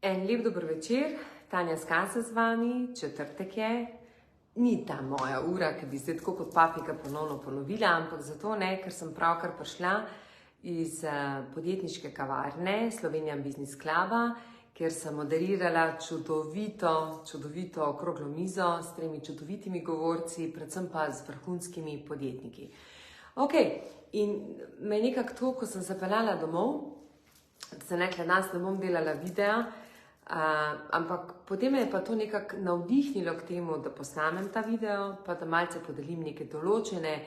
En lep dober večer, Tanja Skaza z vami, četrtek je. Ni ta moja ura, ki bi zdaj tako kot papika ponovno ponovila, ampak zato ne, ker sem pravkar prišla iz podjetniške kavarne Slovenian Business Cluba, kjer sem moderirala čudovito okroglo mizo s 3 čudovitimi govorci, predvsem pa z vrhunskimi podjetniki. Ok, in me je nekako to, ko sem se peljala domov, sem rekla, danes ne bom delala videa, ampak potem me je pa to nekako navdihnilo k temu, da posnamem ta video, pa da malce podelim neke določene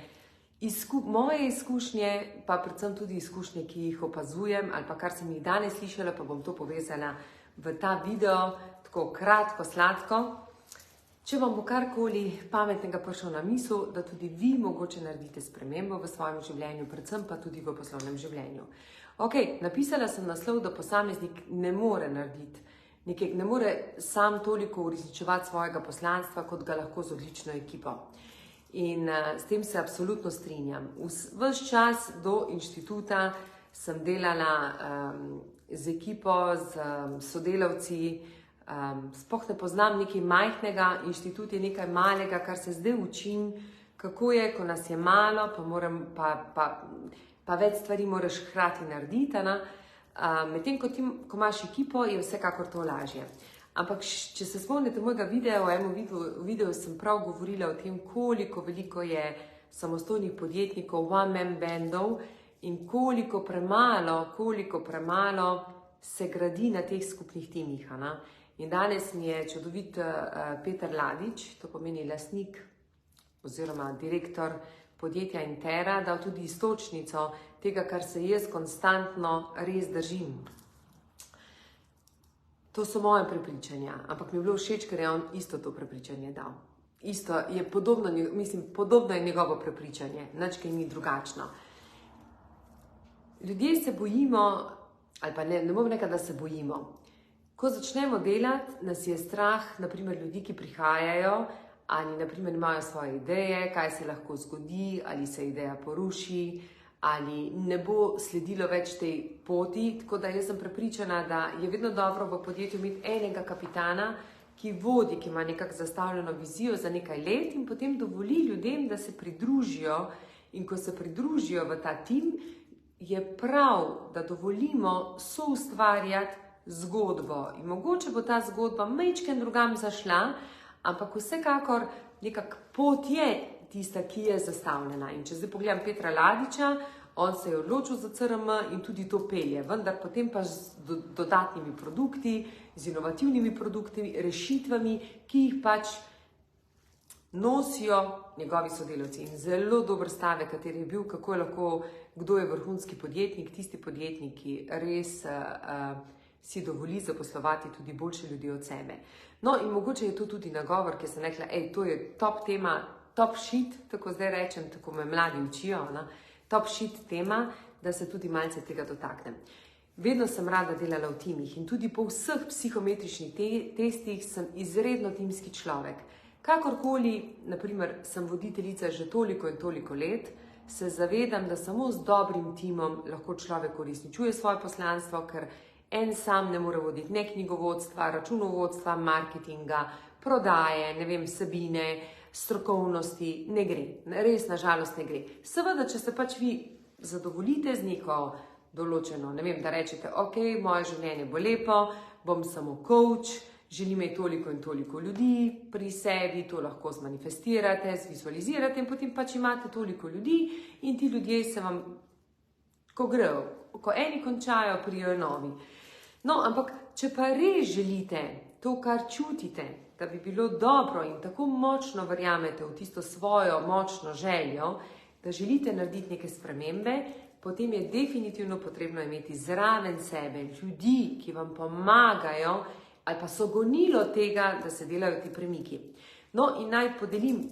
moje izkušnje, pa predvsem tudi izkušnje, ki jih opazujem, ali pa kar sem jih danes slišala, pa bom to povezala v ta video, tako kratko, sladko. Če vam bo karkoli pametnega prišlo na misel, da tudi vi mogoče naredite spremembo v svojem življenju, predvsem pa tudi v poslovnem življenju. Ok, napisala sem naslov, da posameznik ne more narediti, ne more sam toliko uresničevati svojega poslanstva, kot ga lahko z odlično ekipo. In s tem se absolutno strinjam. Ves čas do inštituta sem delala z ekipo, z sodelavci, sploh ne poznam nekaj majhnega, inštitut je nekaj malega, kar se zdaj učim, kako je, ko nas je malo, pa več stvari moraš hkrati narediti, medtem ko imaš ekipo, je vsekakor to lažje. Ampak če se spomnite mojega videa, v enem videu sem prav govorila o tem, koliko veliko je samostojnih podjetnikov, one-man bandov in koliko premalo se gradi na teh skupnih timih. In danes mi je čudovit Peter Ladič, to pomeni lastnik oziroma direktor podjetja Intera, dal tudi iztočnico tega, kar se jaz konstantno res držim. To so moje prepričanja, ampak mi je bilo všeč, ker je on isto to prepričanje dal. Isto je podobno je njegovo prepričanje, nič kaj ni drugačno. Ljudje se bojimo, ali pa ne bom rekla, da se bojimo. Ko začnemo delati, nas je strah, naprimer ljudi, ki prihajajo, ali naprimer imajo svoje ideje, kaj se lahko zgodi, ali se ideja poruši, ali ne bo sledilo več tej poti, tako da jaz sem prepričana, da je vedno dobro v podjetju imeti enega kapitana, ki vodi, ki ima nekako zastavljeno vizijo za nekaj let in potem dovoli ljudem, da se pridružijo, in ko se pridružijo v ta tim, je prav, da dovolimo soustvarjati zgodbo. In mogoče bo ta zgodba majčkeno drugam zašla, ampak vsekakor nekako pot je tista, ki je zastavljena. In če zdaj pogledam Petra Ladiča, on se je odločil za CRM in tudi to pelje, vendar potem pa z dodatnimi produkti, z inovativnimi produkti, rešitvami, ki jih pač nosijo njegovi sodelavci. In zelo dober stavek, kateri je bil, kako je lahko, kdo je vrhunski podjetnik, tisti podjetnik, ki res si dovoli zaposlovati tudi boljše ljudi od sebe. No in mogoče je to tudi nagovor, ki sem rekla, to je top tema, top shit, tako zdaj rečem, tako me mladi učijo, top shit tema, da se tudi malce tega dotaknem. Vedno sem rada delala v timih in tudi po vseh psihometričnih testih sem izredno timski človek. Kakorkoli, naprimer, sem voditeljica že toliko in toliko let, se zavedam, da samo z dobrim timom lahko človek uresničuje svoje poslanstvo, ker en sam ne more voditi ne knjigovodstva, računovodstva, marketinga, prodaje, vsebine, strokovnosti, ne gre. Res, nažalost, ne gre. Seveda, če se pač vi zadovoljite z neko določeno, da rečete, ok, moje življenje bo lepo, bom samo coach, želim imeti toliko in toliko ljudi pri sebi, to lahko zmanifestirate, zvizualizirate in potem pač imate toliko ljudi in ti ljudje se vam, ko grejo, ko eni končajo, prijo novi. No, ampak, če pa res želite to, kar čutite, da bi bilo dobro in tako močno verjamete v tisto svojo močno željo, da želite narediti neke spremembe, potem je definitivno potrebno imeti zraven sebe ljudi, ki vam pomagajo ali pa so gonilo tega, da se delajo ti premiki. No, in naj podelim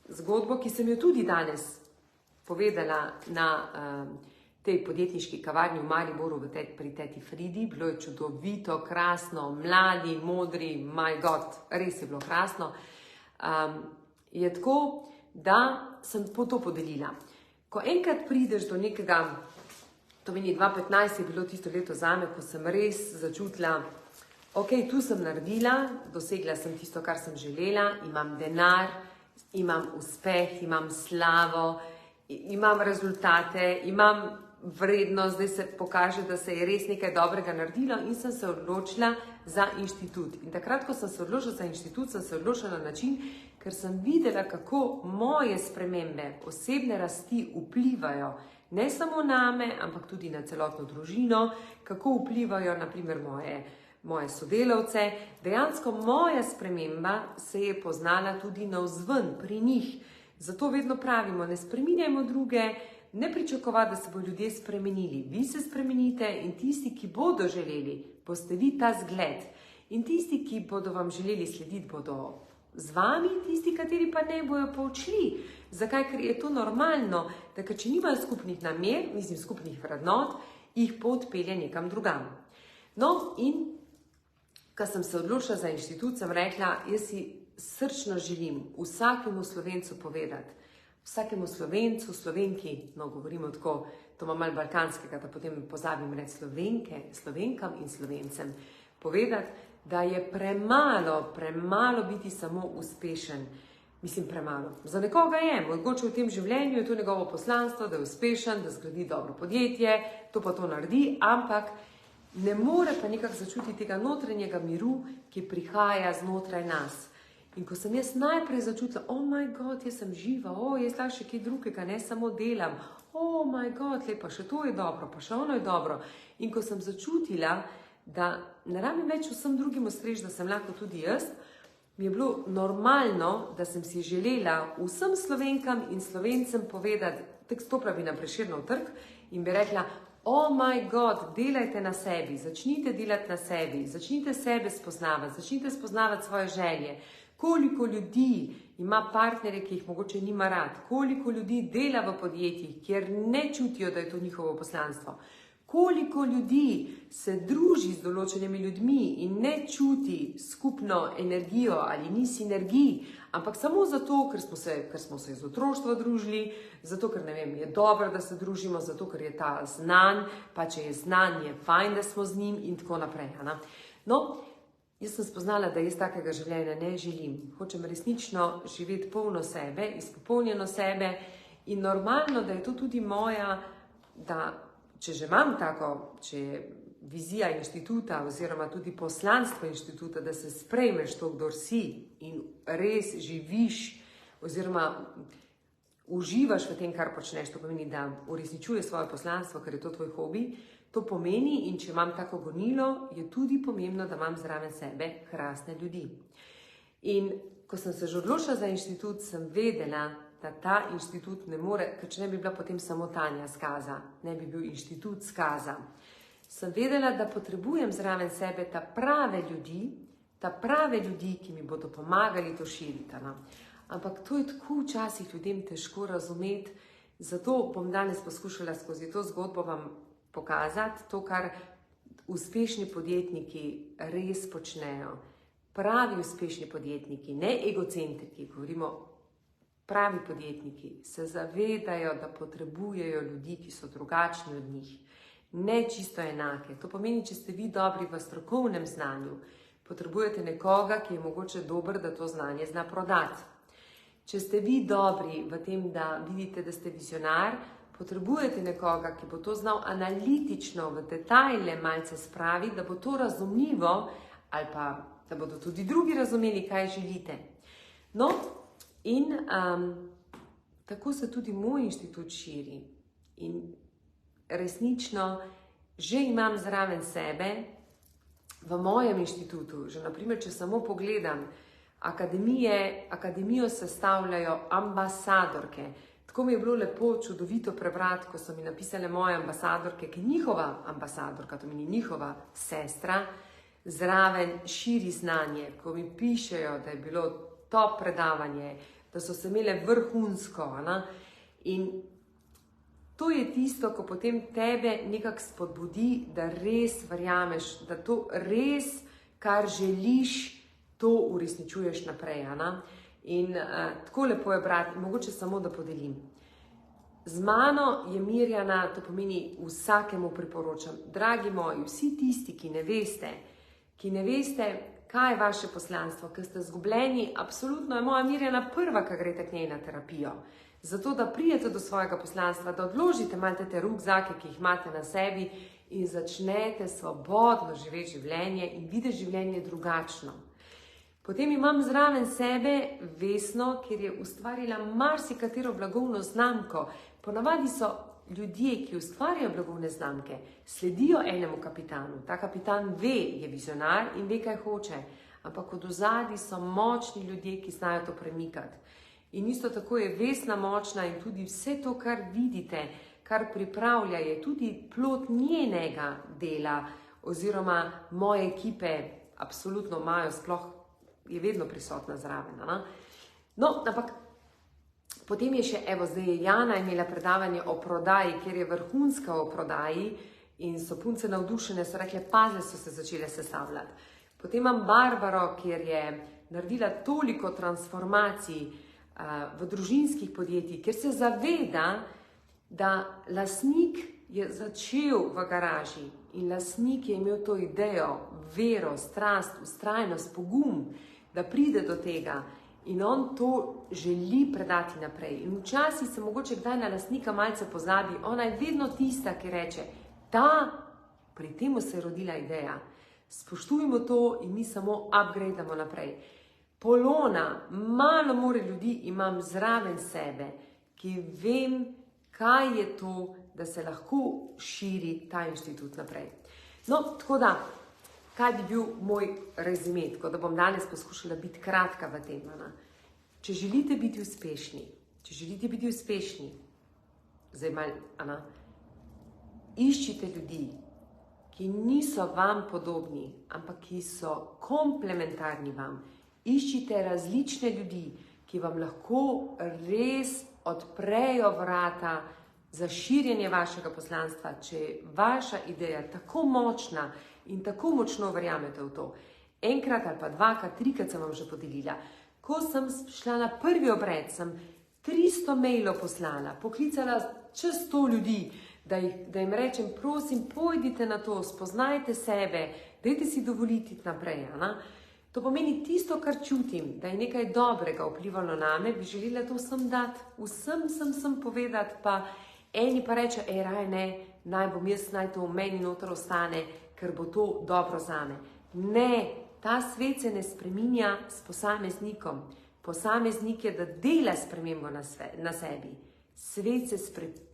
zgodbo, ki sem jo tudi danes povedala na tej podjetniški kavarni v Mariboru pri teti Fridi. Bilo je čudovito, krasno, mladi, modri, my God, res je bilo krasno. Je tako, da sem to podelila. Ko enkrat prideš do nekega, to meni 2015 je bilo tisto leto zame, ko sem res začutila ok, tu sem naredila, dosegla sem tisto, kar sem želela, imam denar, imam uspeh, imam slavo, imam rezultate, imam vrednost, zdaj se pokaže, da se je res nekaj dobrega naredilo in sem se odločila za inštitut. In takrat, ko sem se odločila za inštitut, sem se odločila na način, ker sem videla, kako moje spremembe, osebne rasti vplivajo ne samo name, ampak tudi na celotno družino, kako vplivajo naprimer moje sodelavce. Dejansko moja sprememba se je poznala tudi navzven pri njih. Zato vedno pravimo, ne spreminjajmo druge, ne pričakovati, da se bodo ljudje spremenili. Vi se spremenite in tisti, ki bodo želeli, boste vi ta zgled. In tisti, ki bodo vam želeli slediti, bodo z vami, tisti, kateri pa ne, bojo pa odšli. Zakaj? Ker je to normalno, da če nimajo skupnih namer, skupnih vrednot, jih pot pelje nekam drugam. No, in ko sem se odločila za inštitut, sem rekla, jaz si srčno želim vsakemu Slovencu povedati, vsakemu Slovencu, Slovenki, no govorimo tako, to ima malo balkanskega, da potem pozabim reči Slovenkam in Slovencem, povedati, da je premalo biti samo uspešen. Mislim, premalo. Za nekoga je, mogoče v tem življenju je to njegovo poslanstvo, da je uspešen, da zgradi dobro podjetje, to pa to naredi, ampak ne more pa nekako začutiti tega notranjega miru, ki prihaja znotraj nas. In ko sem jaz najprej začutila, oh my god, jaz sem živa, jaz lahko še kaj drugega, ne samo delam, oh my god, lepa, še to je dobro, pa še ono je dobro. In ko sem začutila, da ne rabim več vsem drugim ustreči, da sem lahko tudi jaz, mi je bilo normalno, da sem si želela vsem Slovenkam in Slovencem povedati, tako stopila bi na Prešernov trg in bi rekla, oh my god, delajte na sebi, začnite delati na sebi, začnite sebe spoznavati, začnite spoznavati svoje želje, koliko ljudi ima partnerje, ki jih mogoče nima rad, koliko ljudi dela v podjetjih, kjer ne čutijo, da je to njihovo poslanstvo, koliko ljudi se druži z določenimi ljudmi in ne čuti skupno energijo ali ni sinergij, ampak samo zato, ker smo se iz otroštva družili, zato, ker je dobro, da se družimo, zato, ker je ta znan, pa če je znan, je fajn, da smo z njim in tako naprej. No, jaz sem spoznala, da jaz takega življenja ne želim. Hočem resnično živeti polno sebe, izpopolnjeno sebe in normalno, da je to tudi moja, da če že imam tako, če je vizija inštituta oziroma tudi poslanstvo inštituta, da se sprejmeš to, kdor si in res živiš oziroma uživaš v tem, kar počneš, to pomeni, da uresničuješ svoje poslanstvo, ker je to tvoj hobi, to pomeni, in če imam tako gonilo, je tudi pomembno, da imam zraven sebe krasne ljudi. In ko sem se že odločila za inštitut, sem vedela, da ta inštitut ne more, ker če ne bi bila potem samo Tanja Skaza, ne bi bil inštitut Skaza. Sem vedela, da potrebujem zraven sebe ta prave ljudi, ki mi bodo pomagali to širiti. Ampak to je tako včasih ljudem težko razumeti, zato bom danes poskušala skozi to zgodbo vam pokazati to, kar uspešni podjetniki res počnejo. Pravi uspešni podjetniki, ne egocentriki, govorimo pravi podjetniki, se zavedajo, da potrebujejo ljudi, ki so drugačni od njih, ne čisto enake. To pomeni, če ste vi dobri v strokovnem znanju, potrebujete nekoga, ki je mogoče dober, da to znanje zna prodati. Če ste vi dobri v tem, da vidite, da ste vizionar, potrebujete nekoga, ki bo to znal analitično v detajle malce spraviti, da bo to razumljivo ali pa da bodo tudi drugi razumeli, kaj želite. No, in tako se tudi moj inštitut širi. In resnično že imam zraven sebe v mojem inštitutu, že naprimer, če samo pogledam, akademijo sestavljajo ambasadorke. Tako mi je bilo lepo, čudovito prebrati, ko so mi napisale moje ambasadorke, ki njihova ambasadorka, to meni njihova sestra, zraven širi znanje, ko mi pišejo, da je bilo top predavanje, da so se imele vrhunsko. In to je tisto, ko potem tebe nekako spodbudi, da res verjameš, da to res, kar želiš, to uresničuješ naprej. In tako lepo je brati, mogoče samo da podelim. Z mano je Mirjana, to pomeni vsakemu priporočam, dragi moji, vsi tisti, ki ne veste, ki ne veste, kaj je vaše poslanstvo, ki ste zgubljeni, absolutno je moja Mirjana prva, ki greste k njej na terapijo. Zato, da pridete do svojega poslanstva, da odložite malo te rukzake, ki jih imate na sebi in začnete svobodno živeti življenje in videti življenje drugačno. Potem imam zraven sebe Vesno, kjer je ustvarila marsikatero blagovno znamko. Ponavadi so ljudje, ki ustvarjajo blagovne znamke, sledijo enemu kapitanu. Ta kapitan ve, je vizionar in ve, kaj hoče. Ampak od ozadij so močni ljudje, ki znajo to premikati. In isto tako je Vesna močna in tudi vse to, kar vidite, kar pripravlja, je tudi plod njenega dela oziroma moje ekipe, absolutno imajo, sploh je vedno prisotna zraven. No, ampak potem je še, evo, zdaj je Jana imela predavanje o prodaji, kjer je vrhunska o prodaji in so punce navdušene, so rekle, pazle so se začele sestavljati. Potem imam Barbaro, kjer je naredila toliko transformacij v družinskih podjetjih, ker se zaveda, da lastnik je začel v garaži in lastnik je imel to idejo, vero, strast, vztrajnost, pogum, da pride do tega in on to želi predati naprej. In včasih se mogoče kdaj na lastnika malce pozabi, ona je vedno tista, ki reče, pri temu se je rodila ideja, spoštujmo to in mi samo upgradamo naprej. Polona, malo more ljudi imam zraven sebe, ki vem, kaj je to, da se lahko širi ta inštitut naprej. No, tako da, kaj bi bil moj rezime, tako da bom danes poskušala biti kratka v tem. Če želite biti uspešni, zdaj malo, iščite ljudi, ki niso vam podobni, ampak ki so komplementarni vam. Iščite različne ljudi, ki vam lahko res odprejo vrata za širjenje vašega poslanstva, če je vaša ideja tako močna in tako močno verjamete v to. Enkrat ali pa dvakrat, trikrat sem vam že podelila. Ko sem šla na prvi obred, sem 300 mailov poslala, poklicala čez 100 ljudi, da jim rečem, prosim, pojdite na to, spoznajte sebe, dajte si dovoliti naprej. To pomeni tisto, kar čutim, da je nekaj dobrega vplivalo name, bi želela to vsem dati, vsem povedati, pa eni pa reče, raje ne, naj bom jaz, naj to v meni noter ostane, ker bo to dobro zame. Ne, ta svet se ne spreminja s posameznikom. Posameznik je, da dela spremembo na sebi. Svet se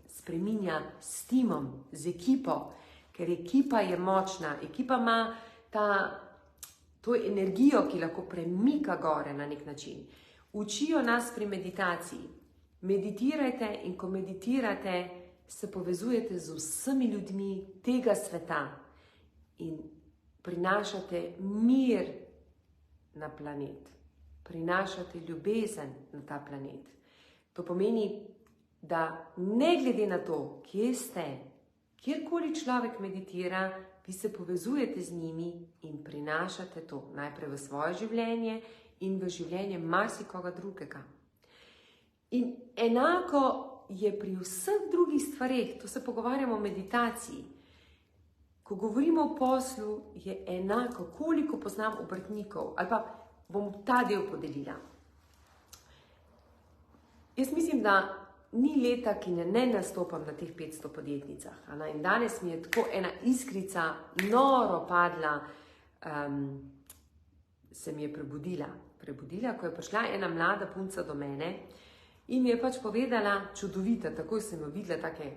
spreminja s timom, z ekipo, ker ekipa je močna, ekipa ima to energijo, ki lahko premika gore na nek način. Učijo nas pri meditaciji. Meditirajte in ko meditirate, se povezujete z vsemi ljudmi tega sveta in prinašate mir na planet. Prinašate ljubezen na ta planet. To pomeni, da ne glede na to, kje ste, kjerkoli človek meditira, vi se povezujete z njimi in prinašate to najprej v svoje življenje in v življenje marsikoga drugega. In enako je pri vseh drugih stvareh, to se pogovarjamo o meditaciji. Ko govorimo o poslu, je enako, koliko poznam obrtnikov, ali pa bom ta del podelila. Jaz mislim, da ni leta, ki ne nastopam na teh 500 podjetnicah. In danes mi je tako ena iskrica noro padla, se mi je prebudila, ko je prišla ena mlada punca do mene in mi je pač povedala, čudovita, takoj sem jo videla, take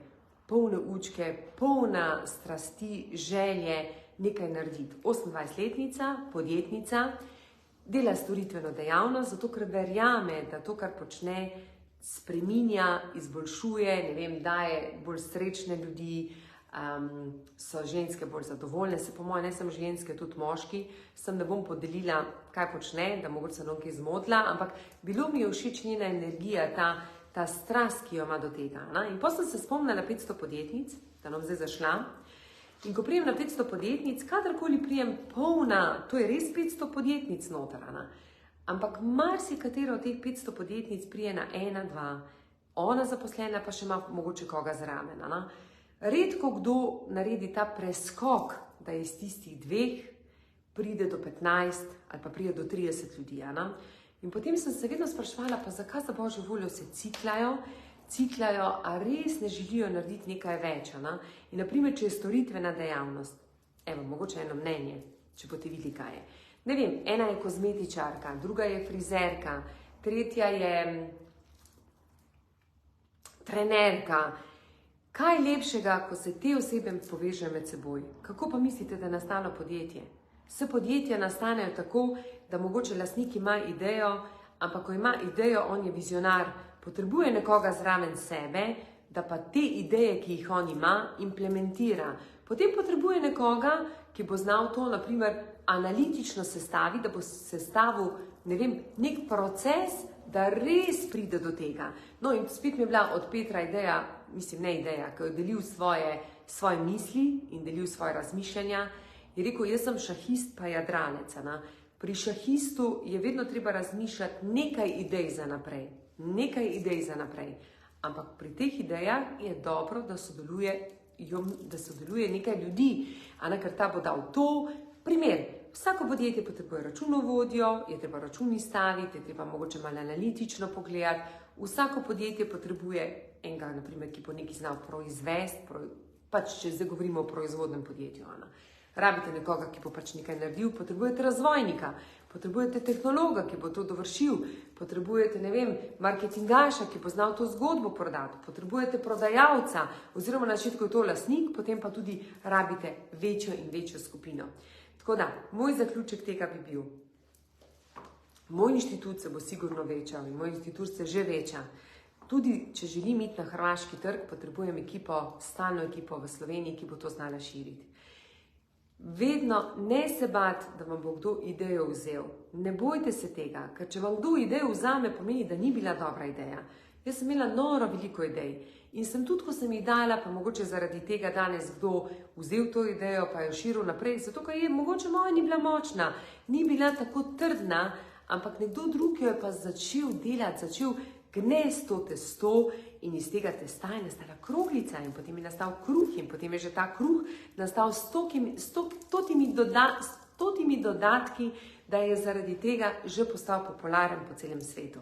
polne učke, polna strasti, želje, nekaj narediti. 28-letnica, podjetnica, dela storitveno dejavnost, zato ker verjame, da to, kar počne, spreminja, izboljšuje, daje bolj srečne ljudi, so ženske bolj zadovoljne, se po moje ne samo ženske, tudi moški, sem ne bom podelila, kaj počne, da mogoče se nekaj zmotila, ampak bilo mi je všeč njena energija, ta strast, ki jo ima do tega. In potem sem se spomnila 500 podjetnic, da nam zdaj zašla, in ko prijem na 500 podjetnic, kadarkoli prijem polna, to je res 500 podjetnic noter, ampak marsikatero od teh 500 podjetnic prije na 1, 2, ona zaposlena pa še ima mogoče koga zraven. Redko kdo naredi ta preskok, da je iz tistih 2 pride do 15 ali pa pride do 30 ljudi. In potem sem se vedno spraševala, pa zakaj za božjo voljo se ciklajo, a res ne želijo narediti nekaj več. In naprimer, če je storitvena dejavnost, evo, mogoče eno mnenje, če boste videli, kaj je. Ne vem, ena je kozmetičarka, druga je frizerka, tretja je trenerka. Kaj lepšega, ko se te osebe povežejo med seboj? Kako pa mislite, da je nastalo podjetje? Vse podjetja nastanejo tako, da mogoče lastnik ima idejo, ampak ko ima idejo, on je vizionar, potrebuje nekoga zraven sebe, da pa te ideje, ki jih on ima, implementira. Potem potrebuje nekoga, ki bo znal to, naprimer, analitično sestaviti, da bo sestavil, ne vem, nek proces, da res pride do tega. No in spet mi je bila od Petra ideja, mislim, ne ideja, ki je delil svoje misli in delil svoje razmišljanja. Je rekel, jaz sem šahist pa jadralec. Pri šahistu je vedno treba razmišljati nekaj idej za naprej. Ampak pri teh idejah je dobro, da sodeluje nekaj ljudi, ker ta bo dal to. Primer, vsako podjetje potrebuje računovodjo, je treba račun izstaviti, je treba mogoče malo analitično pogledati. Vsako podjetje potrebuje enega, naprimer, ki bo nekaj znal proizvesti, pač če zdaj govorimo o proizvodnem podjetju. Rabite nekoga, ki bo pač nekaj naredil, potrebujete razvojnika, potrebujete tehnologa, ki bo to dovršil, potrebujete, ne vem, marketingaša, ki bo znal to zgodbo prodati, potrebujete prodajalca, oziroma na začetku je to lastnik, potem pa tudi rabite večjo in večjo skupino. Tako da, moj zaključek tega bi bil, moj inštitut se bo sigurno večal in moj inštitut se že veča. Tudi, če želim iti na hrvaški trg, potrebujem ekipo, stalno ekipo v Sloveniji, ki bo to znala širiti. Vedno ne se bati, da vam bo kdo idejo vzel. Ne bojte se tega, ker če vam kdo idejo vzame, pomeni, da ni bila dobra ideja. Jaz sem imela noro veliko idej in sem tudi, ko sem jih dala, pa mogoče zaradi tega danes kdo vzel to idejo, pa jo širil naprej, zato ker je mogoče moja ni bila močna, ni bila tako trdna, ampak nekdo drug jo je pa začel delati, začel gnesti to testo in iz tega testa je nastala kroglica in potem je nastal kruh in potem je že ta kruh nastal s stotimi dodatki, da je zaradi tega že postal popularen po celem svetu.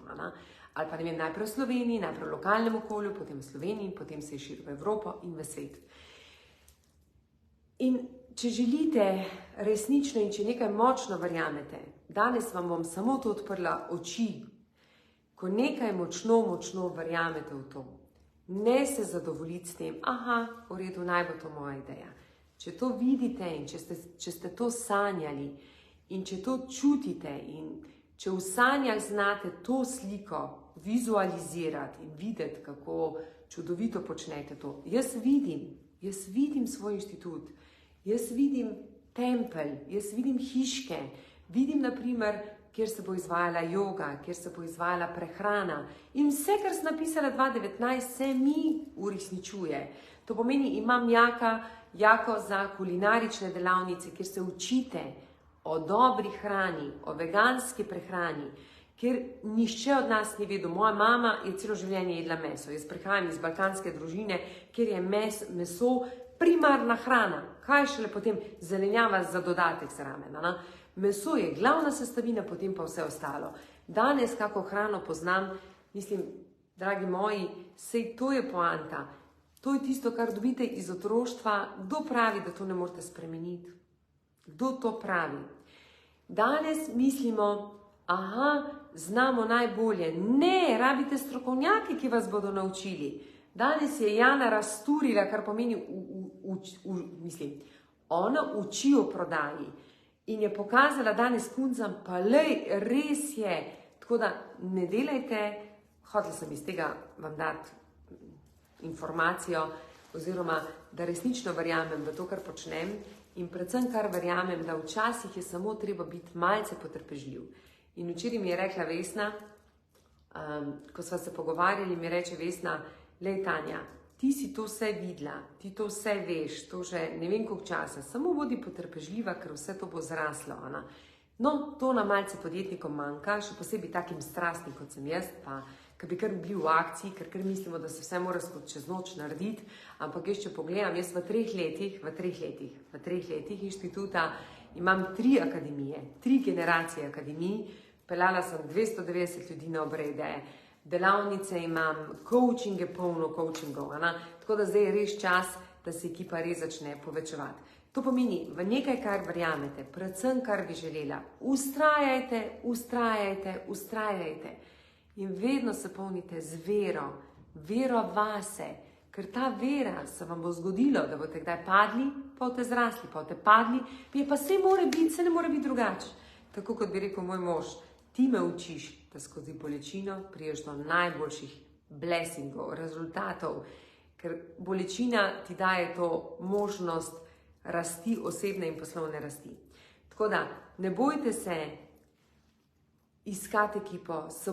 Ali pa ne vem, najprej v Sloveniji, najprej v lokalnem okolju, potem v Sloveniji, potem se je širil v Evropo in v svet. In če želite resnično in če nekaj močno verjamete, danes vam bom samo to odprla oči. Ko nekaj močno verjamete v to, ne se zadovoljiti s tem, v redu, naj bo to moja ideja. Če to vidite in če ste to sanjali in če to čutite in če v sanjah znate to sliko vizualizirati in videti, kako čudovito počnete to. Jaz vidim svoj inštitut, jaz vidim tempelj, jaz vidim hiške, vidim naprimer, kjer se bo izvajala joga, kjer se bo izvajala prehrana. In vse, kar sem napisala 2019, se mi uresničuje. To pomeni, imam jako za kulinarične delavnice, kjer se učite o dobri hrani, o veganski prehrani, kjer nišče od nas ni vedel. Moja mama je celo življenje jedla meso. Jaz prihajam iz balkanske družine, kjer je meso primarna hrana. Kaj šele potem zelenjava za dodatek zraven. Meso je glavna sestavina, potem pa vse ostalo. Danes, kako hrano poznam, mislim, dragi moji, sej to je poanta. To je tisto, kar dobite iz otroštva. Kdo pravi, da to ne morete spremeniti? Kdo to pravi? Danes mislimo, znamo najbolje. Ne, rabite strokovnjaki, ki vas bodo naučili. Danes je Jana razturila, kar pomeni, ona uči o prodaji. In je pokazala danes puncam, pa lej, res je. Tako da ne delajte, hotela sem iz tega vam dati informacijo, oziroma da resnično verjamem v to, kar počnem in predvsem, kar verjamem, da včasih je samo treba biti malce potrpežljiv. In včeraj mi je rekla Vesna, ko sva se pogovarjali, mi reče Vesna, lej Tanja, ti si to vse videla, ti to vse veš, to že ne vem koliko časa, samo bodi potrpežljiva, ker vse to bo zraslo. No, to nam malce podjetnikom manjka, še posebej takim strastnim, kot sem jaz, pa ki bi kar bili v akciji, ker mislimo, da se vse mora čez noč narediti, ampak jaz, če pogledam, jaz v 3 letih inštituta imam 3 akademije, 3 generacije akademij, peljala sem 290 ljudi na obrede, delavnice imam, coachinge, polno coachingov, tako da zdaj je res čas, da se ekipa res začne povečevati. To pomeni, v nekaj, kar verjamete, predvsem, kar bi želela, ustrajajte in vedno se polnite z vero vase, ker ta vera se vam bo zgodilo, da boste kdaj padli, pa boste zrasli, pa boste padli, pa se ne more biti drugače. Tako kot bi rekel moj mož, ti me učiš, da skozi bolečino priješ do najboljših blessingov, rezultatov, ker bolečina ti daje to možnost rasti, osebne in poslovne rasti. Tako da, ne bojte se iskati ekipo, se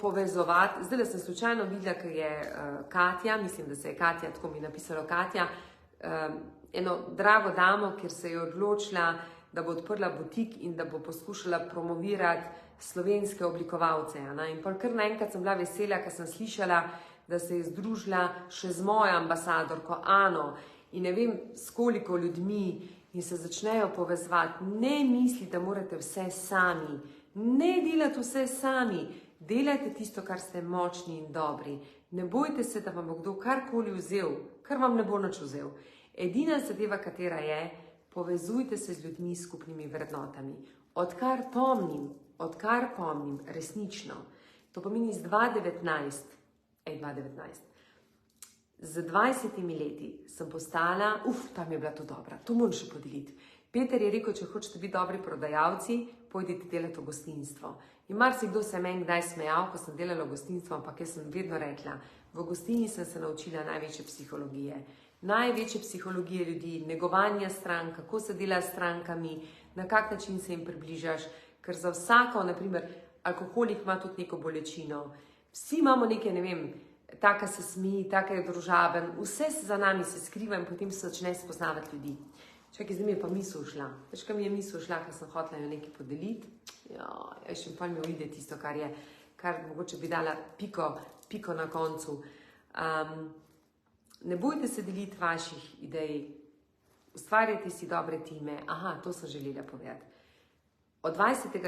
povezovati. Zdaj sem slučajno videla, ker je Katja, mislim, da se je Katja, tako mi je napisala Katja, eno drago damo, ker se je odločila, da bo odprla butik in da bo poskušala promovirati slovenske oblikovalce. In pa kar naenkrat sem bila vesela, ker sem slišala, da se je združila še z mojo ambasadorko Ano in ne vem s koliko ljudmi in se začnejo povezovati. Ne misli, da morate vse sami, ne delati vse sami, delajte tisto, kar ste močni in dobri. Ne bojte se, da vam bo kdo karkoli vzel, kar vam ne bo nič vzel. Edina zadeva, katera je, povezujte se z ljudmi s skupnimi vrednotami. Odkar pomnim, resnično, to pomeni z 2019, z 20 leti sem postala, tam je bila to dobra, to moram še podeliti. Peter je rekel, če hočete biti dobri prodajalci, pojdite delati v gostinstvo. In marsikdo se meni kdaj smejal, ko sem delala v gostinstvu, ampak jaz sem vedno rekla, v gostilni sem se naučila največje psihologije ljudi, negovanja strank, kako se dela s strankami, na kak način se jim približaš, ker za vsako, naprimer, alkoholik ima tudi neko bolečino. Vsi imamo neke, ne vem, taka se smeji, taka je družaben, vse za nami se skriva in potem se začne spoznavati ljudi. Čakaj, zdaj mi je pa misel šla. Veš, kaj mi je misel šla, ker sem hotela jo nekaj podeliti? Še pa mi uide tisto, kar mogoče bi dala piko na koncu. Ne bojte se deliti vaših idej, ustvarjajte si dobre time. To sem želela povedati. Od 20.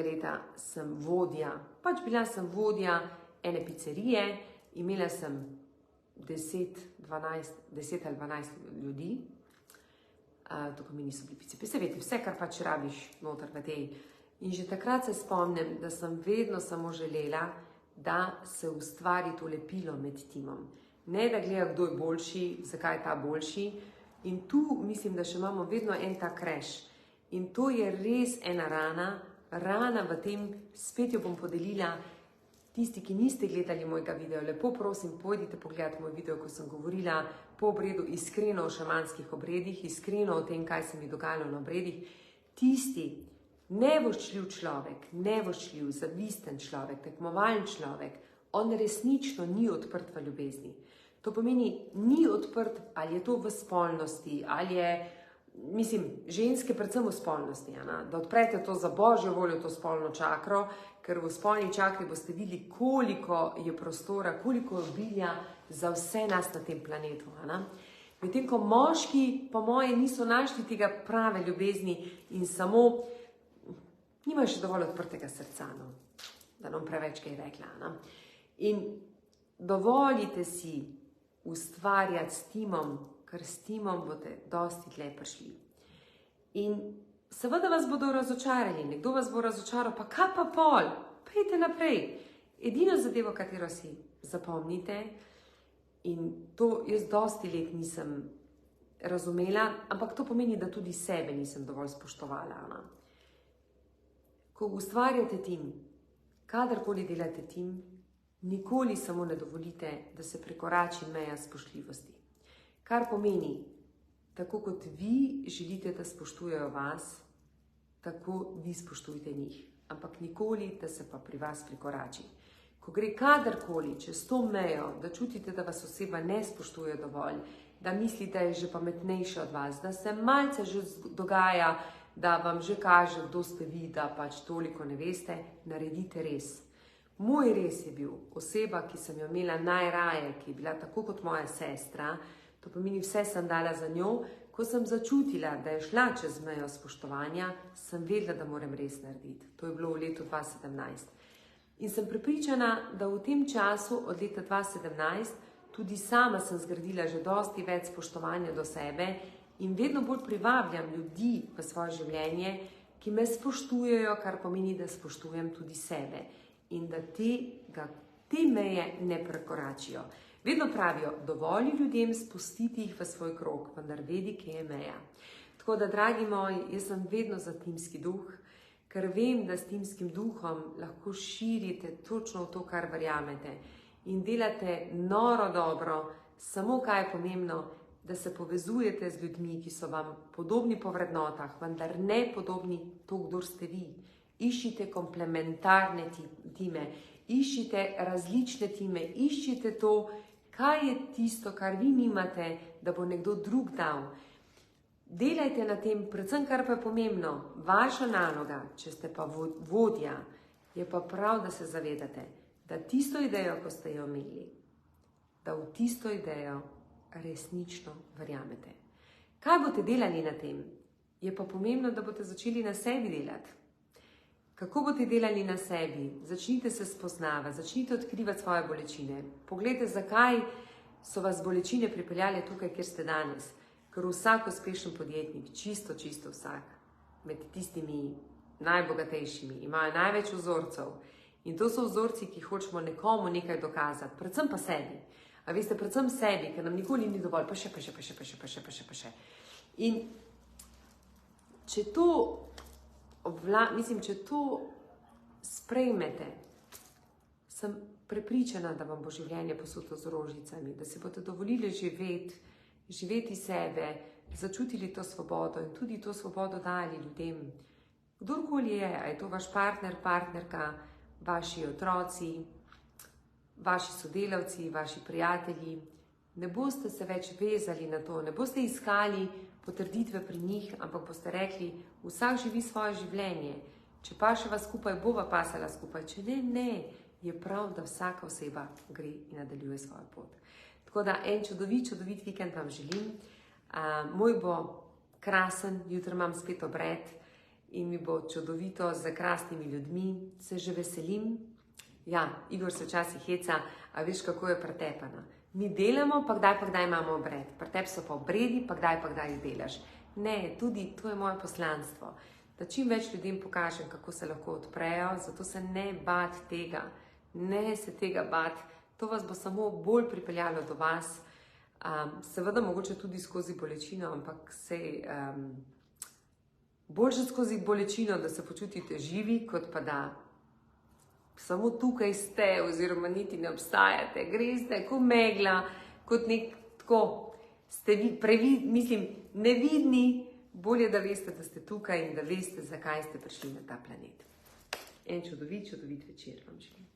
leta sem vodja, bila sem vodja ene pizzerije, imela sem 10 ali 12 ljudi, to pa mi niso bili pice. Se veste, vse, kar rabiš noter v tej. In že takrat se spomnim, da sem vedno samo želela, da se ustvari to lepilo med timom. Ne, da gleda, kdo je boljši, zakaj je ta boljši. In tu mislim, da še imamo vedno en ta crash. In to je res ena rana v tem, spet jo bom podelila. Tisti, ki niste gledali mojega videa, lepo prosim, pojdite pogledati moj video, ko sem govorila po obredu, iskreno o šamanskih obredih, iskreno o tem, kaj se mi dogajalo na obredih. Tisti, nevoščljiv človek, zavisten človek, tekmovalen človek, on resnično ni odprt v ljubezni. To pomeni, ni odprt, ali je to v spolnosti, ali je, ženske predvsem v spolnosti, da odprete to za božjo voljo, to spolno čakro, ker v spolni čakri boste videli, koliko je prostora, koliko je obilja za vse nas na tem planetu. Medtem ko moški, po moje, niso našli tega prave ljubezni in samo nimajo še dovolj odprtega srca, da nam preveč kaj rekla. In dovolite si ustvarjati s timom, ker s timom boste dosti dlje prišli. In seveda vas bodo razočarali, nekdo vas bo razočaral, pa kaj pa pol? Pejte naprej. Edino zadevo, katero si zapomnite, in to jaz dosti let nisem razumela, ampak to pomeni, da tudi sebe nisem dovolj spoštovala. Ko ustvarjate tim, kadarkoli delate tim, nikoli samo ne dovolite, da se prekorači meja spoštljivosti. Kar pomeni, tako kot vi želite, da spoštujejo vas, tako vi spoštujte njih. Ampak nikoli, da se pa pri vas prekorači. Ko gre kadarkoli čez to mejo, da čutite, da vas oseba ne spoštuje dovolj, da misli, da je že pametnejša od vas, da se malce že dogaja, da vam že kaže, kdo ste vi, da pač toliko ne veste, naredite res. Moj res je bil oseba, ki sem jo imela najraje, ki je bila tako kot moja sestra, to pomeni vse sem dala za njo. Ko sem začutila, da je šla čez mejo spoštovanja, sem vedela, da moram res narediti. To je bilo v letu 2017. In sem prepričana, da v tem času od leta 2017 tudi sama sem zgradila že dosti več spoštovanja do sebe in vedno bolj privabljam ljudi v svoje življenje, ki me spoštujejo, kar pomeni, da spoštujem tudi sebe in da te meje ne prekoračijo. Vedno pravijo, dovoli ljudem spustiti jih v svoj krog, vendar vedi, kje je meja. Tako da, dragi moji, jaz sem vedno za timski duh, ker vem, da s timskim duhom lahko širite točno v to, kar verjamete in delate noro dobro, samo kaj je pomembno, da se povezujete z ljudmi, ki so vam podobni po vrednotah, vendar ne podobni to, kdor ste vi. Iščite komplementarne time, iščite različne time, iščite to, kaj je tisto, kar vi nimate, da bo nekdo drug dal. Delajte na tem, predvsem kar pa je pomembno, vaša naloga, če ste pa vodja, je pa prav, da se zavedate, da tisto idejo, ko ste jo imeli, da v tisto idejo resnično verjamete. Kaj boste delali na tem? Je pa pomembno, da boste začeli na sebi delati. Kako boste delali na sebi? Začnite se spoznavati, začnite odkrivati svoje bolečine. Poglejte, zakaj so vas bolečine pripeljale tukaj, kjer ste danes. Ker vsak uspešen podjetnik, čisto vsak, med tistimi najbogatejšimi, imajo največ vzorcev. In to so vzorci, ki hočemo nekomu nekaj dokazati, predvsem pa sebi. A veste, predvsem sebi, ker nam nikoli ni dovolj, pa še. In če to sprejmete, sem prepričana, da vam bo življenje posuto z rožicami, da si boste dovolili živeti sebe, začutili to svobodo in tudi to svobodo dali ljudem. Kdorkoli je, a je to vaš partner, partnerka, vaši otroci, vaši sodelavci, vaši prijatelji, ne boste se več vezali na to, ne boste iskali potrditve pri njih, ampak boste rekli, vsak živi svoje življenje. Če paševa skupaj, bova pasala skupaj. Če ne, je prav, da vsaka oseba gre in nadaljuje svojo pot. Tako da en čudovit vikend vam želim. Moj bo krasen, jutri imam spet obred in mi bo čudovito z krasnimi ljudmi. Se že veselim. Ja, Igor se včasih heca, a veš, kako je pretepana. Mi delamo, pa kdaj imamo obred. Pri tebi so pa obredi, pa kdaj jih delaš. Ne, tudi to je moje poslanstvo. Da čim več ljudem pokažem, kako se lahko odprejo, zato se ne bati tega. Ne se tega bati. To vas bo samo bolj pripeljalo do vas. Seveda mogoče tudi skozi bolečino, ampak boljše skozi bolečino, da se počutite živi, kot pa da samo tukaj ste, oziroma niti ne obstajate, greste kot megla, kot ste nevidni, bolje, da veste, da ste tukaj in da veste, zakaj ste prišli na ta planet. En čudovit večer vam želim.